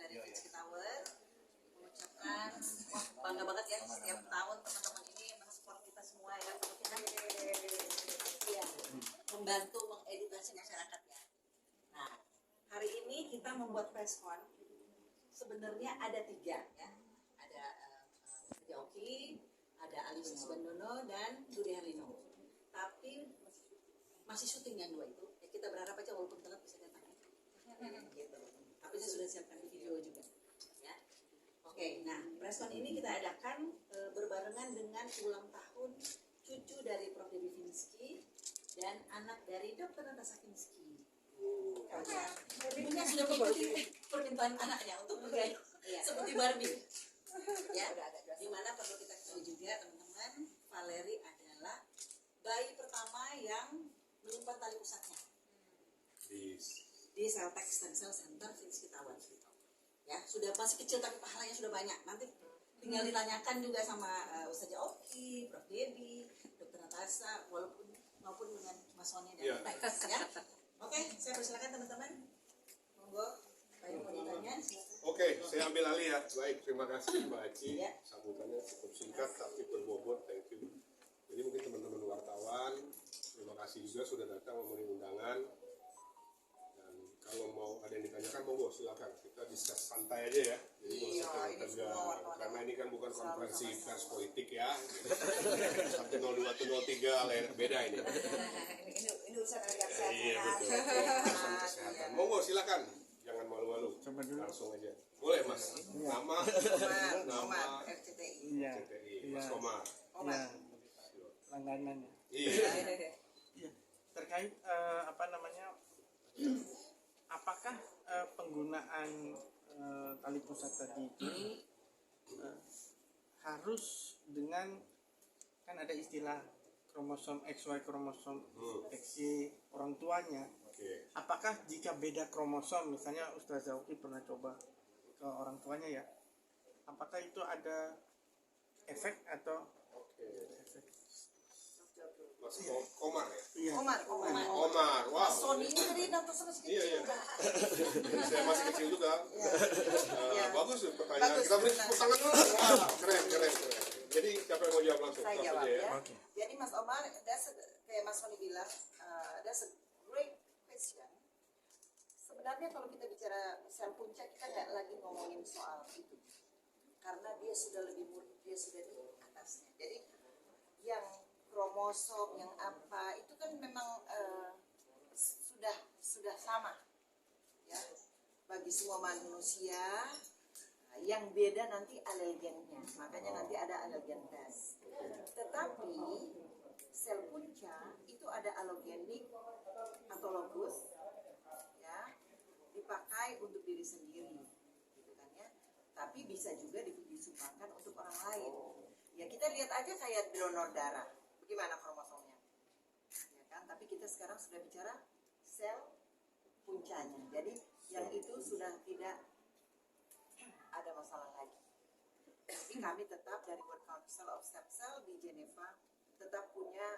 dari Finsky Tower mengucapkan wah bangga banget ya setiap tahun teman-teman ini mensupport kita semua ya untuk kita membantu mengedukasi masyarakat ya. Nah hari ini kita membuat press con sebenarnya ada 3 ya, ada Oki, ada Alisa Subandono dan Dude Herlino. Tapi masih syuting yang 2 itu. Ya kita berharap aja walaupun telat bisa datang ya. Gitu. Tapi saya sudah siapkan video juga. Ya. Oke, nah press con ini kita adakan berbarengan dengan ulang tahun cucu dari Prof. Debbie Finsky dan anak dari Dr. Natasha Finsky. Ibunya sudah mengikuti permintaan anaknya untuk bergaya seperti Barbie. Ya, di mana perlu kita ketahui juga teman-teman, Valerie adalah bayi pertama yang menyimpan tali pusatnya di Celtech Stem Cell Center Finsky Tower. Ya, sudah masih kecil tapi pahalanya sudah banyak. Nanti tinggal ditanyakan juga sama Ustazah Oki, Prof. Debbie, Dr. Natasha, maupun dengan Mas Sony dan Baik. Ya. Oke, saya persilakan teman-teman. Monggo, Baik mau ditanya. Oke, saya ambil alih ya. Baik, terima kasih Mbak Aci. Sambutannya cukup singkat tapi berbobot. Thank you. Jadi mungkin teman-teman wartawan, terima kasih juga sudah datang memenuhi undangan. Dan kalau mau ada yang ditanyakan, monggo silakan. Kita diskus santai aja ya. Jadi nggak usah tegang. Karena ini kan bukan konferensi pers politik ya. 102 atau 03 beda ini. Ini urusan kesehatan. Iya betul. Urusan kesehatan. Monggo silakan. Jangan malu-malu. Langsung aja. Boleh Mas. Nama RCTI. RCTI. Mas Komar. Langganan ya. Iya. Terkait apakah penggunaan tali pusat tadi itu harus dengan, kan ada istilah kromosom XY, kromosom XY orang tuanya. Apakah jika beda kromosom, misalnya Ustazah Oki pernah coba ke orang tuanya ya, apakah itu ada efek atau efek? Mas Komar ya? Iya. Komar, wow. Sony ini dari Natasha masih kecil. Iya. Saya masih kecil juga. Bagus pertanyaan. Kita beri tepuk tangan dulu. Wow, keren. Jadi siapa yang mau jawab langsung? Saya jawab ya. Okay. Jadi Mas Omar, kayak Mas Sony bilang, that's a great question. Sebenarnya kalau kita bicara sel punca, kita nggak lagi ngomongin soal itu, karena dia sudah lebih murni, dia sudah di atasnya. Jadi yang kromosom yang apa itu kan memang sudah sama ya bagi semua manusia. Yang beda nanti alergennya, makanya nanti ada alergen tes. Tetapi sel punca itu ada alogenik autologus ya, dipakai untuk diri sendiri gitu kan ya, tapi bisa juga disumbangkan untuk orang lain ya. Kita lihat aja kayak donor darah, bagaimana kromosomnya ya kan, tapi kita sekarang sudah bicara sel puncanya, jadi yang itu sudah tidak ada masalah lagi. Tapi kami tetap dari World Council of Stem Cell di Geneva tetap punya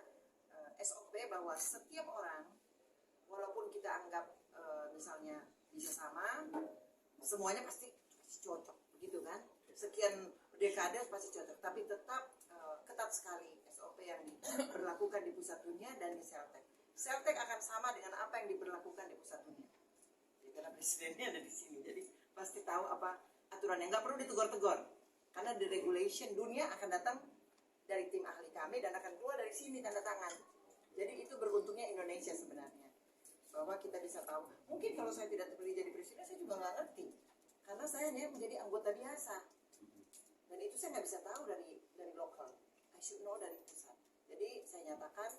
SOP bahwa setiap orang, walaupun kita anggap misalnya bisa sama, semuanya pasti cocok, begitu kan? Sekian dekade pasti cocok, tapi tetap ketat sekali SOP yang diberlakukan di pusat dunia dan di Celtech. Celtech akan sama dengan apa yang diberlakukan di pusat dunia. Jadi, karena presidennya ada di sini, jadi pasti tahu apa aturannya. Nggak perlu ditegur-tegur, karena the regulation dunia akan datang dari tim ahli kami dan akan keluar dari sini tanda tangan. Jadi itu beruntungnya Indonesia sebenarnya, bahwa kita bisa tahu. Mungkin kalau saya tidak terpilih jadi presiden, saya juga nggak ngerti, karena saya hanya menjadi anggota biasa, dan itu saya nggak bisa tahu dari lokal. I should know dari pusat. Jadi saya nyatakan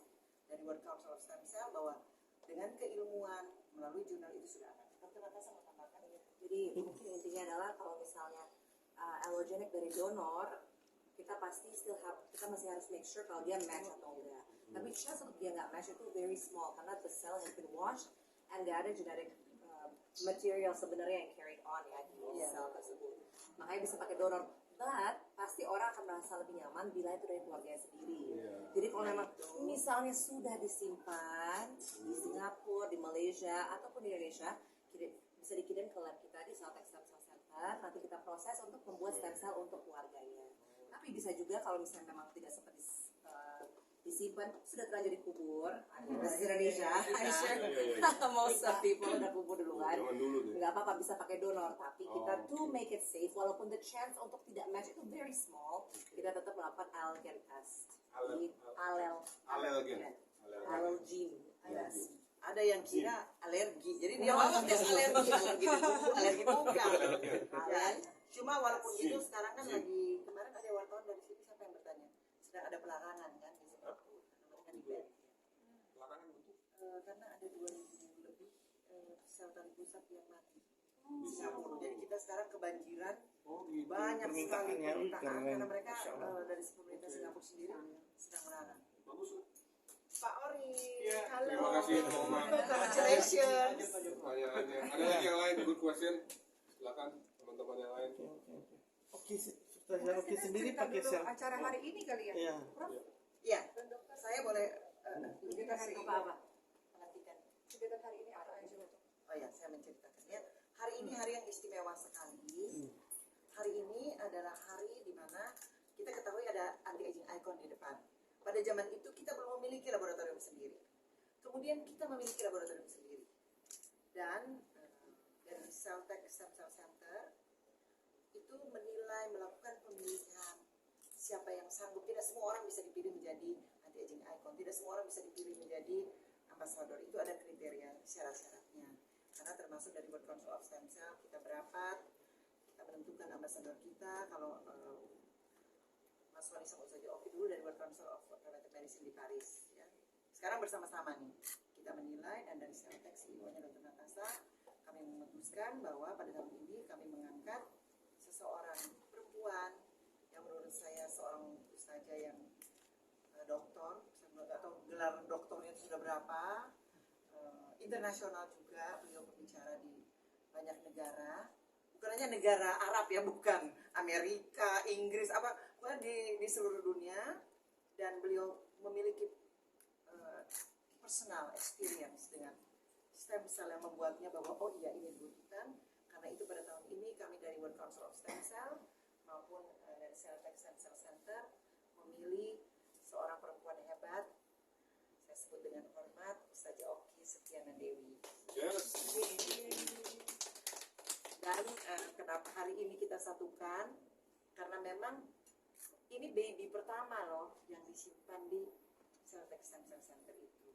dari World Council of Stem Cell bahwa dengan keilmuan melalui jurnal itu sudah ada. Dr. Natasha mau tambahkan? Jadi mungkin intinya adalah kalau misalnya allogeneic dari donor, kita masih harus make sure kalau dia match atau enggak. Tapi chance untuk dia nggak match itu very small karena the cell has been washed and nggak ada genetic material sebenarnya yang carried on ya di sel tersebut. Makanya bisa pakai donor. But pasti orang akan merasa lebih nyaman bila itu dari keluarganya sendiri. Jadi kalau memang misalnya sudah disimpan di Singapura, di Malaysia ataupun di Indonesia, bisa dikirim ke lab kita di Celtech Stem Cell Center. donor, nanti kita proses untuk membuat stem cell untuk keluarganya. Tapi bisa juga kalau misalnya memang tidak sempat disimpan, sudah terlanjur dikubur. Di Indonesia, I'm sure most of people udah kubur duluan. Zaman dulu deh. Nggak apa-apa bisa pakai donor, tapi kita to make it safe, walaupun the chance untuk tidak match itu very small, kita tetap melakukan allergen test. Jadi allergen. Yes. Ada yang kira alergi, jadi dia mau tes alergi, alergi bukan. Ya, cuma walaupun gitu sekarang kan lagi, kemarin ada wartawan dari sini siapa yang bertanya, sedang ada pelarangan kan di Singapura, namanya di band. Larangan untuk Karena ada 2000 lebih sel tali pusat yang mati di Singapura. Jadi kita sekarang kebanjiran gitu. banyak sekali Permintaannya, permintaan keren. karena mereka Masya Allah. dari pemerintah Singapura sendiri sedang melarang. bagus lah. Pak Ori, Iya, halo. terima kasih, Oma. Congratulations. Pertanyaannya. Ada lagi yang lain? Good question. Silakan teman-teman yang lain. Oke, Ustazah Oki sendiri pakai sel. acara hari ini kali ya. Iya. Ya, saya boleh Kegiatan hari ini Apa-apa? perhatikan. kegiatan hari ini apa aja tuh? Oh ya, saya menceritakan ya. Hari ini hari yang istimewa sekali. Hari ini adalah hari di mana kita ketahui ada anti-aging icon di depan. Pada zaman itu kita belum memiliki laboratorium sendiri. Kemudian kita memiliki laboratorium sendiri. Dan dari Celltech Stem Cell Center itu menilai, melakukan pemilihan siapa yang sanggup. Tidak semua orang bisa dipilih menjadi anti-aging icon. Tidak semua orang bisa dipilih menjadi ambasador. Itu ada kriteria syarat-syaratnya. Karena termasuk dari World Council of Stem Cell kita berapat, kita menentukan ambasador kita. Kalau Mas Wali sama Ustazah Oki dulu dari World Council of Preventive Medicine di Paris ya. Sekarang bersama-sama nih kita menilai, dan dari Celltech CEO-nya Dr. Natasha kami memutuskan bahwa pada tahun ini kami mengangkat seseorang perempuan yang menurut saya seorang ustazah yang doktor, saya nggak tahu gelar doktornya itu sudah berapa, internasional juga, beliau berbicara di banyak negara, bukan hanya negara Arab ya, bukan Amerika, Inggris, apa, bukan di seluruh dunia, dan beliau memiliki personal experience dengan stem cell yang membuatnya bahwa oh iya ini dibutuhkan. Karena itu pada tahun ini kami dari World Council of Stem Cell maupun dari Celltech Stem Cell Center memilih seorang perempuan yang hebat. Saya sebut dengan hormat Ustazah Oki Setiana Dewi. Yes. Dan kenapa hari ini kita satukan? Karena memang ini baby pertama loh yang disimpan di Celltech Stem Cell Center itu.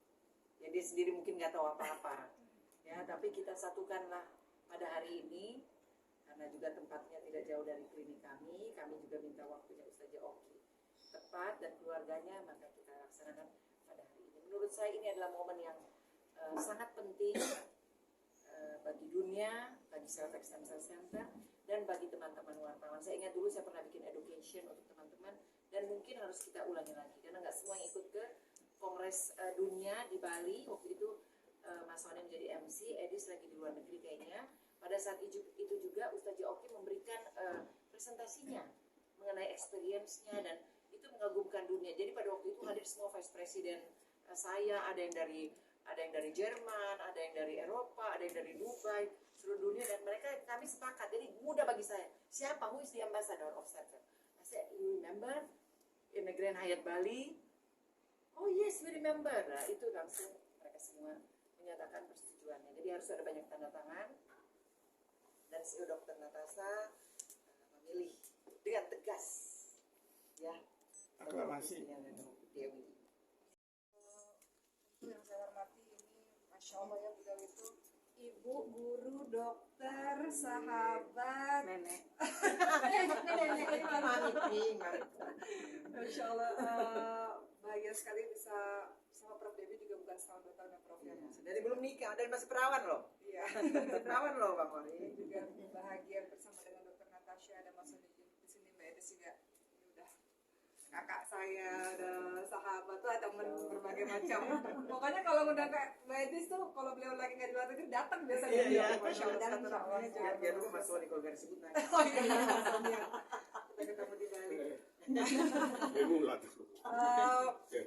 Ya dia sendiri mungkin nggak tahu apa-apa. Ya, tapi kita satukanlah pada hari ini karena juga tempatnya tidak jauh dari klinik kami. Kami juga minta waktunya Ustazah Oki tepat dan keluarganya, maka kita laksanakan pada hari ini. Menurut saya ini adalah momen yang sangat penting bagi dunia, bagi Celltech Stem Cell Center, dan bagi teman-teman wartawan. Saya ingat dulu saya pernah bikin education untuk teman-teman, dan mungkin harus kita ulangi lagi karena nggak semua yang ikut ke Kongres Dunia di Bali. Waktu itu Mas Wani menjadi MC, Edis lagi di luar negeri kayaknya. Pada saat itu juga Ustazah Oki memberikan presentasinya mengenai experience-nya, dan itu mengagumkan dunia. Jadi pada waktu itu hadir semua vice president saya, ada yang dari Jerman, ada yang dari Eropa, ada yang dari Dubai, seluruh dunia, dan kami sepakat. Jadi mudah bagi saya, siapa who is the ambassador of Stem Cell? I said, you remember in the Grand Hyatt Bali? Oh yes, we remember. Nah, itu langsung mereka semua menyatakan persetujuannya. Jadi harus ada banyak tanda tangan, dan CEO Dr. Natasha memilih dengan tegas, ya. Aklamasi. Dewi. Yang saya hormati ini, masya Allah ya, beliau itu ibu, guru, dokter, sahabat, Nenek. nenek. Marit. Masya Allah, bahagia sekali bisa sama Prof. Dewi, juga bukan setahun 2 tahun ya Prof ya. Dari belum nikah, dari masih perawan loh. Iya. Perawan loh Bang Ori. Juga bahagia bersama dengan Dr. Natasha, ada Mas Odi di sini, Mbak Edis juga. Ini udah kakak saya, ada sahabat tuh, ada teman berbagai macam. Pokoknya kalau udah kayak Mbak Edis tuh, kalau beliau lagi nggak di luar negeri datang biasanya. Iya. Masya Allah, dan insya Allah. Ya dulu Mas Wali kalau gak disebut nanya. Oh iya, iya. Kita ketemu di Bali. Demulat. Oke.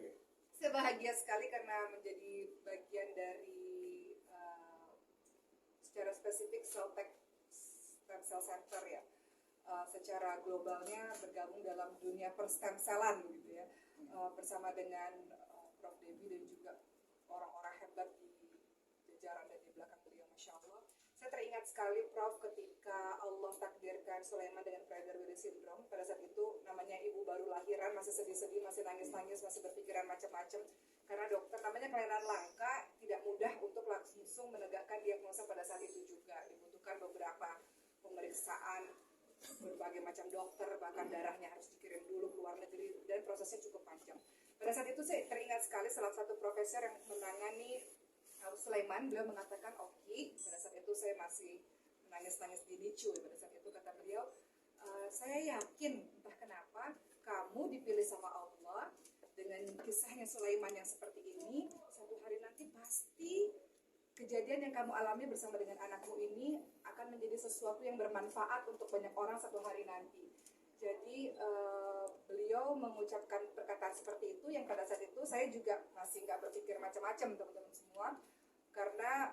Saya bahagia sekali karena menjadi bagian dari secara spesifik Celltech Stem Cell Center ya. Secara globalnya bergabung dalam dunia perstem cellan gitu ya, bersama dengan Prof. Debbie dan juga orang-orang hebat di jajaran dan di belakang beliau, Masya Allah. Saya teringat sekali Prof ketika Allah takdirkan Sulaiman dengan Prader-Willi syndrome. Pada saat itu namanya ibu baru lahiran, masih sedih-sedih, masih nangis-nangis, masih berpikiran macam-macam. Karena dokter namanya kelainan langka, tidak mudah untuk langsung menegakkan diagnosa pada saat itu juga. Dibutuhkan beberapa pemeriksaan, berbagai macam dokter, bahkan darahnya harus dikirim dulu ke luar negeri, dan prosesnya cukup panjang. Pada saat itu saya teringat sekali salah satu profesor yang menangani Sulaiman, beliau mengatakan, oke, pada saat itu saya masih menangis-nangis di NICU. Pada saat itu kata beliau, saya yakin entah kenapa kamu dipilih sama Allah dengan kisahnya Sulaiman yang seperti ini, satu hari nanti pasti kejadian yang kamu alami bersama dengan anakmu ini akan menjadi sesuatu yang bermanfaat untuk banyak orang satu hari nanti. Jadi beliau mengucapkan perkataan seperti itu yang pada saat itu saya juga masih nggak berpikir macam-macam, teman-teman semua, karena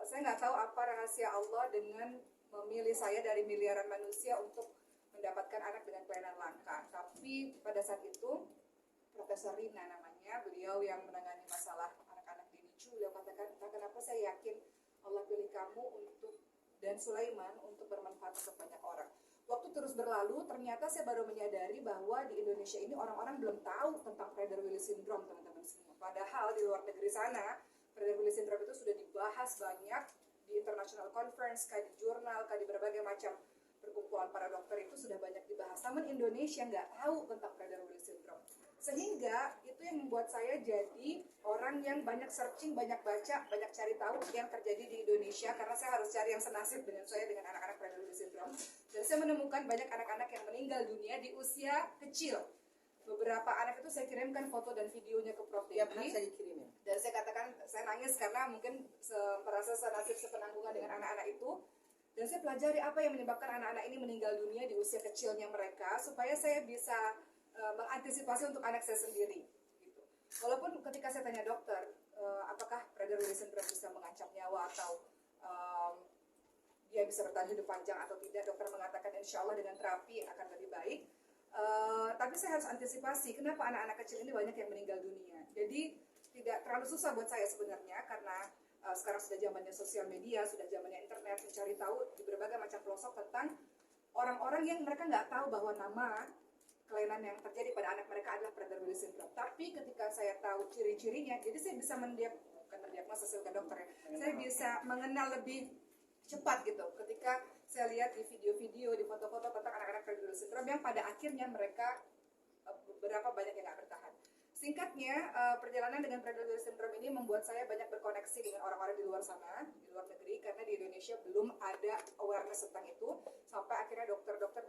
saya nggak tahu apa rahasia Allah dengan memilih saya dari miliaran manusia untuk mendapatkan anak dengan kelainan langka. Tapi pada saat itu Profesor Rina namanya, beliau yang menangani masalah anak-anak di NICU, beliau katakan, entah kenapa saya yakin Allah pilih kamu untuk dan Sulaiman untuk bermanfaat untuk banyak orang. Waktu terus berlalu, ternyata saya baru menyadari bahwa di Indonesia ini orang-orang belum tahu tentang Prader-Willi syndrome, teman-teman semua. Padahal di luar negeri sana, Prader-Willi syndrome itu sudah dibahas banyak di international conference, kayak di jurnal, kayak di berbagai macam perkumpulan para dokter itu sudah banyak dibahas. Namun Indonesia nggak tahu tentang Prader-Willi syndrome. Sehingga itu yang membuat saya jadi orang yang banyak searching, banyak baca, banyak cari tahu yang terjadi di Indonesia, karena saya harus cari yang senasib dengan saya dengan anak-anak Prader-Willi syndrome. Dan saya menemukan banyak anak-anak yang meninggal dunia di usia kecil. Beberapa anak itu saya kirimkan foto dan videonya ke Prof. Tiap Debbie. hari saya dikirimin. Dan saya katakan, saya nangis karena mungkin merasa senasib sepenanggungan dengan anak-anak itu. Dan saya pelajari apa yang menyebabkan anak-anak ini meninggal dunia di usia kecilnya mereka, supaya saya bisa mengantisipasi untuk anak saya sendiri. Gitu. Walaupun ketika saya tanya dokter, apakah Prader-Willi syndrome bisa mengancam nyawa atau dia bisa bertahan hidup panjang atau tidak, dokter mengatakan insya Allah dengan terapi akan lebih baik. Tapi saya harus antisipasi kenapa anak-anak kecil ini banyak yang meninggal dunia. Jadi tidak terlalu susah buat saya sebenarnya, karena sekarang sudah zamannya sosial media, sudah zamannya internet, mencari tahu di berbagai macam pelosok tentang orang-orang yang mereka nggak tahu bahwa nama kelainan yang terjadi pada anak mereka adalah Prader-Willi syndrome. Tapi ketika saya tahu ciri-cirinya, jadi saya bisa bukan mendiagnosa, saya bukan dokter ya, saya bisa mengenal lebih cepat gitu. Ketika saya lihat di video-video, di foto-foto tentang anak-anak Prader-Willi syndrome yang pada akhirnya mereka beberapa banyak yang nggak bertahan. Singkatnya, perjalanan dengan Prader-Willi syndrome ini membuat saya banyak berkoneksi dengan orang-orang di luar sana, di luar negeri, karena di Indonesia belum ada awareness tentang itu. Sampai akhirnya dokter-dokter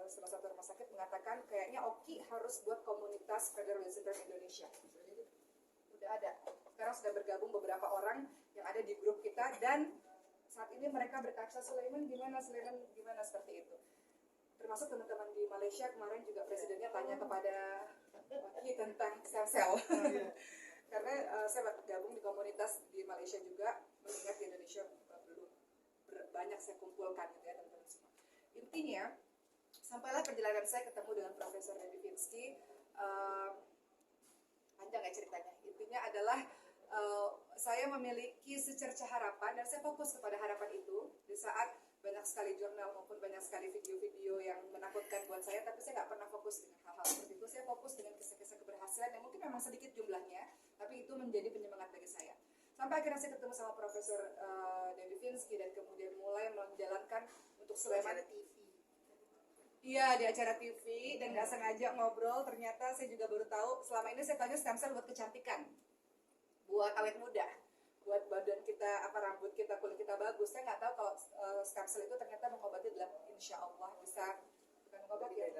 salah satu rumah sakit mengatakan, kayaknya Oki harus buat komunitas Prader-Willi syndrome Indonesia. Udah ada. Sekarang sudah bergabung beberapa orang yang ada di grup kita, dan saat ini mereka berkata, Sulaiman gimana seperti itu. Termasuk teman-teman di Malaysia kemarin juga presidennya tanya kepada Oki tentang stem cell. Karena saya gabung di komunitas di Malaysia juga, mengingat di Indonesia belum banyak saya kumpulkan gitu ya teman-teman semua. Intinya, sampailah perjalanan saya ketemu dengan Profesor Debbie. Panjang ya ceritanya. Intinya adalah saya memiliki secerca harapan, dan saya fokus kepada harapan itu di saat banyak sekali jurnal maupun banyak sekali video-video yang menakutkan buat saya, tapi saya nggak pernah fokus dengan hal-hal seperti itu. Saya fokus dengan kisah-kisah keberhasilan yang mungkin memang sedikit jumlahnya, tapi itu menjadi penyemangat bagi saya. Sampai akhirnya saya ketemu sama Profesor Debbie dan kemudian mulai menjalankan untuk Sulaiman TV. Iya, di acara TV, dan nggak sengaja ngobrol, ternyata saya juga baru tahu, selama ini saya tanya stem cell buat kecantikan, buat awet muda, buat badan kita, rambut kita, kulit kita bagus. Saya nggak tahu kalau stem cell itu ternyata mengobati, insya Allah bisa, bukan mengobati ya,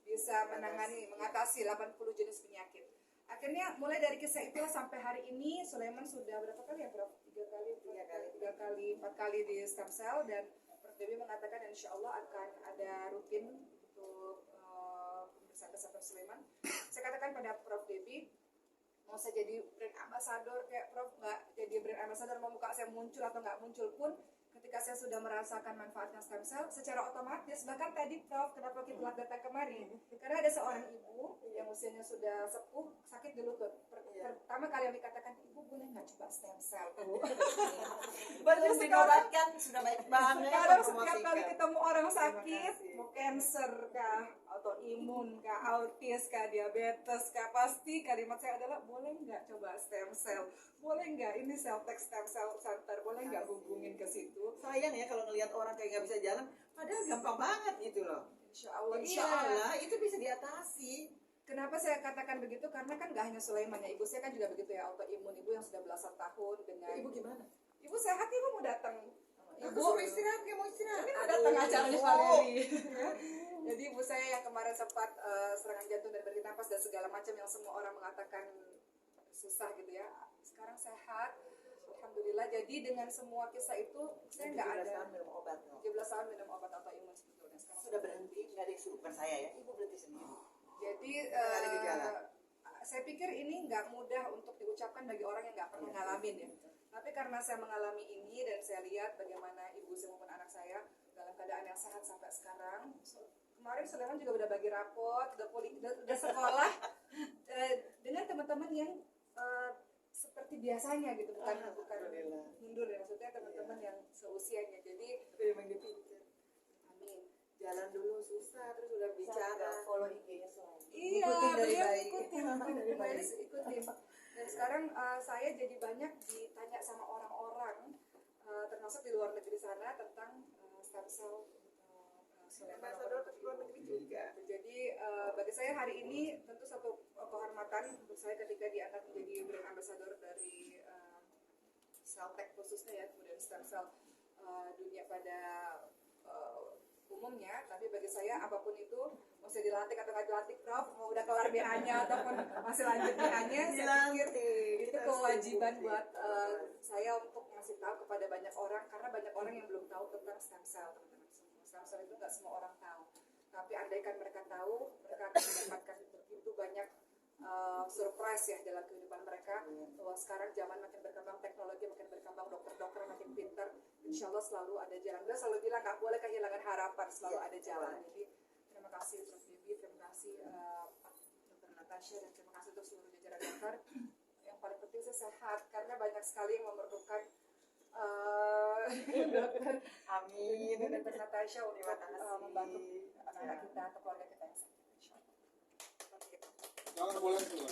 bisa mengatasi 80 jenis penyakit. Akhirnya mulai dari kisah itulah sampai hari ini Sulaiman sudah berapa kali ya, Prof? 4 kali di stem cell, dan Prof Debbie mengatakan insya Allah akan ada rutin untuk pemeriksaan kesehatan Sulaiman. Saya katakan pada Prof Debbie, mau saya jadi brand ambassador kayak Prof, nggak jadi brand ambassador, mau muka saya muncul atau nggak muncul pun, ketika saya sudah merasakan manfaatnya stem cell, secara otomatis, bahkan tadi Prof, kenapa kita telah datang kemari? Karena ada seorang ibu yang usianya sudah sepuh, sakit di lutut. Pertama kali yang dikatakan, ibu boleh nggak coba stem cell, Bu? Belum dinobatkan sudah baik banget. Sekarang setiap kali ketemu orang sakit, mau cancer kah, autoimun kah, autis kah, diabetes kah, pasti kalimat saya adalah boleh nggak coba stem cell, boleh nggak ini Celltech Stem Cell Center, boleh nggak hubungin ke situ. Sayang ya kalau ngelihat orang kayak nggak bisa jalan, padahal gampang banget gitu loh. Insya Allah. Itu bisa diatasi. Kenapa saya katakan begitu? Karena kan gak hanya Sulaiman ya, ibu saya kan juga begitu ya, autoimun, ibu yang sudah belasan tahun dengan Ibu gimana? ibu sehat, ibu mau datang. Ibu suruh istirahat, dia mau istirahat. Ini mau datang acaranya Valeri. Jadi ibu saya yang kemarin sempat serangan jantung dan berhenti napas dan segala macam yang semua orang mengatakan susah gitu ya, sekarang sehat, alhamdulillah. Jadi dengan semua kisah itu saya nggak ada 17 tahun minum obat. 17 tahun minum obat autoimun sebetulnya. Sekarang Sudah berhenti, nggak ada yang suruh, bukan saya ya, ibu berhenti sendiri. Jadi ada gejala. saya pikir ini nggak mudah untuk diucapkan bagi orang yang nggak pernah ngalamin ya. Tapi karena saya mengalami ini dan saya lihat bagaimana ibu saya maupun anak saya dalam keadaan yang sehat sampai sekarang. Kemarin Sulaiman juga udah bagi rapot, udah sekolah dengan teman-teman yang seperti biasanya gitu, bukan mundur ya, maksudnya teman-teman yang seusianya. Jadi Memang dia pintar. amin. Jalan dulu susah, terus udah bicara. follow IG-nya selain. Iya, Ikutin dari beliau bayi. ikutin dari bayi, ikutin. Dan sekarang saya jadi banyak ditanya sama orang-orang, termasuk di luar negeri sana tentang stem cell. Ambassador ke luar negeri juga. Jadi bagi saya hari ini tentu satu kehormatan untuk saya ketika diangkat menjadi brand ambassador dari Celltech khususnya ya, kemudian stem cell dunia pada umumnya. Tapi bagi saya apapun itu, mau saya dilantik atau nggak dilantik Prof, mau udah kelar BH-nya ataupun masih lanjut BH-nya, saya pikir itu kewajiban buat saya untuk ngasih tahu kepada banyak orang, karena banyak orang yang belum tahu tentang stem cell, teman-teman semua. Stem cell itu nggak semua orang tahu, tapi andaikan mereka tahu, mereka akan mendapatkan begitu banyak surprise ya dalam kehidupan mereka, bahwa sekarang zaman makin berkembang, teknologi makin berkembang, dokter-dokter makin pintar, insya Allah selalu ada jalan. Beliau selalu bilang nggak boleh kehilangan harapan, selalu ada jalan. Jadi terima kasih Prof. Bibi, terima kasih Dr. Natasha, dan terima kasih untuk seluruh jajaran dokter. Yang paling penting saya sehat, karena banyak sekali yang memerlukan dokter Amin. dan Dr. Natasha untuk Terima kasih. membantu anak-anak kita atau keluarga kita yang sakit. Insya Allah. Jangan boleh keluar.